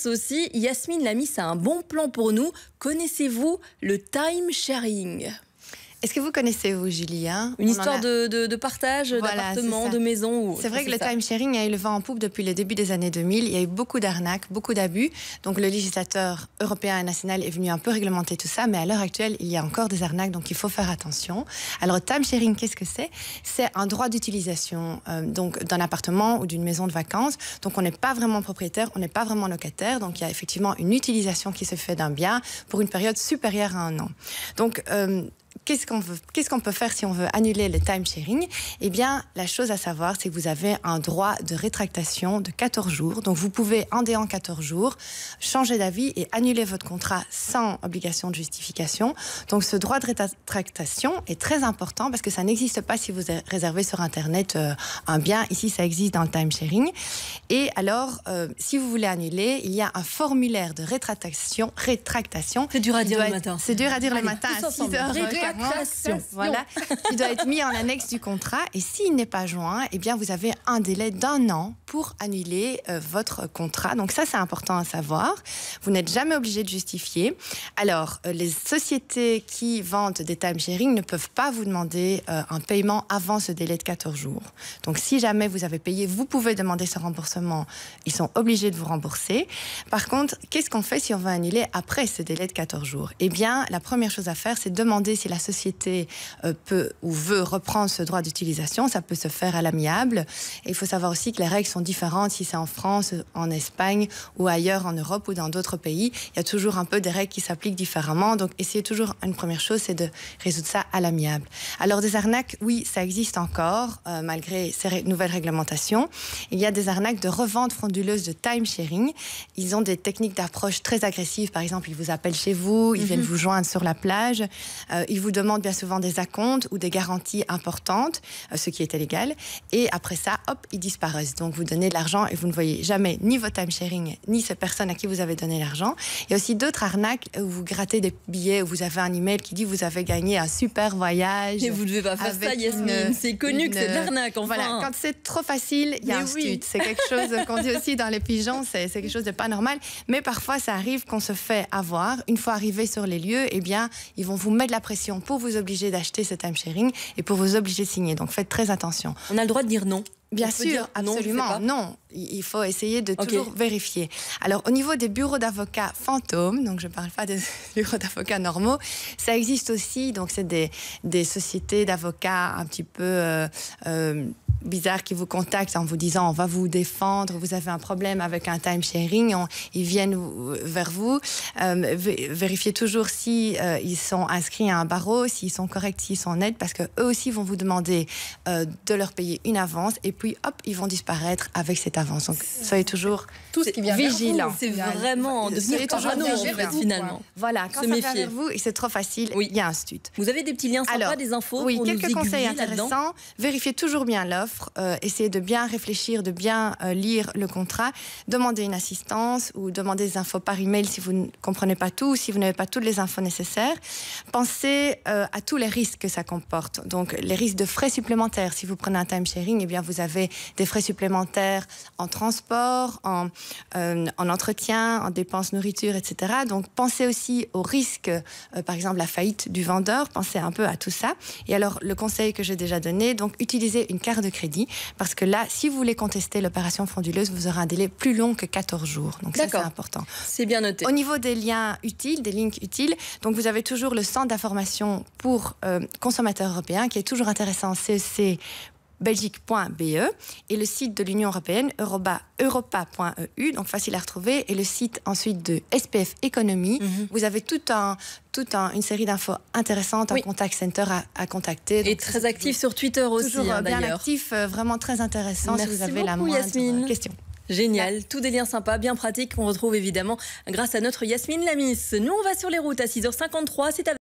Aussi, Yasmine Lamy, c'est un bon plan pour nous. Connaissez-vous le time sharing? Est-ce que vous connaissez, vous, Julie, Une histoire de partage, d'appartement, de maison. C'est vrai que le time sharing a eu le vent en poupe depuis le début des années 2000. Il y a eu beaucoup d'arnaques, beaucoup d'abus. Donc le législateur européen et national est venu un peu réglementer tout ça. Mais à l'heure actuelle, il y a encore des arnaques, donc il faut faire attention. Alors le time sharing, qu'est-ce que c'est? C'est un droit d'utilisation donc d'un appartement ou d'une maison de vacances. Donc on n'est pas vraiment propriétaire, on n'est pas vraiment locataire. Donc il y a effectivement une utilisation qui se fait d'un bien pour une période supérieure à 1 an. Donc qu'est-ce qu'on peut faire si on veut annuler le time sharing? Eh bien, la chose à savoir, c'est que vous avez un droit de rétractation de 14 jours. Donc, vous pouvez, en déant 14 jours, changer d'avis et annuler votre contrat sans obligation de justification. Donc, ce droit de rétractation est très important parce que ça n'existe pas si vous réservez sur Internet un bien. Ici, ça existe dans le time sharing. Et alors, si vous voulez annuler, il y a un formulaire de rétractation. C'est dur à dire le matin. C'est dur à dire le matin à 6 heures. Voilà, il doit être mis en annexe du contrat et s'il n'est pas joint, eh bien vous avez un délai d'1 an pour annuler votre contrat. Donc ça, c'est important à savoir. Vous n'êtes jamais obligé de justifier. Alors, les sociétés qui vendent des time sharing ne peuvent pas vous demander un paiement avant ce délai de 14 jours. Donc si jamais vous avez payé, vous pouvez demander ce remboursement. Ils sont obligés de vous rembourser. Par contre, qu'est-ce qu'on fait si on veut annuler après ce délai de 14 jours? Eh bien, la première chose à faire, c'est demander si la société peut ou veut reprendre ce droit d'utilisation. Ça peut se faire à l'amiable. Et il faut savoir aussi que les règles sont différentes si c'est en France, en Espagne ou ailleurs en Europe ou dans d'autres pays. Il y a toujours un peu des règles qui s'appliquent différemment. Donc, essayez toujours, une première chose, c'est de résoudre ça à l'amiable. Alors, des arnaques, oui, ça existe encore, malgré ces nouvelles réglementations. Il y a des arnaques de revente frauduleuse de time sharing. Ils ont des techniques d'approche très agressives. Par exemple, ils vous appellent chez vous, ils viennent vous joindre sur la plage. Ils vous demandent bien souvent des acomptes ou des garanties importantes, ce qui est illégal. Et après ça, hop, ils disparaissent. Donc, vous donnez de l'argent et vous ne voyez jamais ni votre time sharing, ni ces personnes à qui vous avez donné l'argent. Il y a aussi d'autres arnaques où vous grattez des billets, où vous avez un email qui dit vous avez gagné un super voyage. Et vous ne devez pas faire ça, Yasmine. C'est connu que c'est de l'arnaque, enfin. Voilà, quand c'est trop facile, il y a un stut. C'est quelque chose qu'on dit aussi dans les pigeons, c'est quelque chose de pas normal. Mais parfois, ça arrive qu'on se fait avoir. Une fois arrivé sur les lieux, eh bien, ils vont vous mettre la pression pour vous obliger d'acheter ce time sharing et pour vous obliger de signer. Donc, faites très attention. On a le droit de dire non. Bien sûr, absolument, non. Il faut essayer de toujours vérifier. Alors, au niveau des bureaux d'avocats fantômes, donc je ne parle pas des bureaux d'avocats normaux, ça existe aussi. Donc, c'est des sociétés d'avocats un petit peu bizarres qui vous contactent en vous disant on va vous défendre, vous avez un problème avec un time sharing, ils viennent vers vous. Vérifiez toujours si ils sont inscrits à un barreau, s'ils sont corrects, s'ils sont nets, parce qu'eux aussi vont vous demander de leur payer une avance et puis hop, ils vont disparaître avec cette avance. Donc soyez toujours tout ce qui vient vigilants. C'est vraiment devenir parano en fait, finalement. Voilà, quand ça vient vers vous et c'est trop facile, il y a un stut. Vous avez des petits liens sympas, des infos pour quelques nous conseils intéressants. Vérifiez toujours bien l'offre. Essayez de bien réfléchir, de bien lire le contrat. Demandez une assistance ou demandez des infos par email si vous ne comprenez pas tout ou si vous n'avez pas toutes les infos nécessaires. Pensez à tous les risques que ça comporte. Donc, les risques de frais supplémentaires. Si vous prenez un time sharing, eh bien, vous avez des frais supplémentaires en transport, en entretien, en dépenses nourriture, etc. Donc, pensez aussi aux risques, par exemple, la faillite du vendeur. Pensez un peu à tout ça. Et alors, le conseil que j'ai déjà donné, donc, utilisez une carte de crédit parce que là, si vous voulez contester l'opération frauduleuse, vous aurez un délai plus long que 14 jours. Donc, ça, c'est important. C'est bien noté. Au niveau des liens utiles, des links utiles, donc, vous avez toujours le centre d'information pour consommateurs européens qui est toujours intéressant, belgique.be et le site de l'Union européenne europa.eu, donc facile à retrouver, et le site ensuite de SPF Économie. Vous avez une série d'infos intéressantes, un contact center à contacter. Et très actif sur Twitter aussi, toujours bien actif, vraiment très intéressant. Merci si vous avez beaucoup, la moindre Yasmine. question. Génial, tous des liens sympas, bien pratiques qu'on retrouve évidemment grâce à notre Yasmine Lamy. Nous, on va sur les routes à 6h53. C'est avec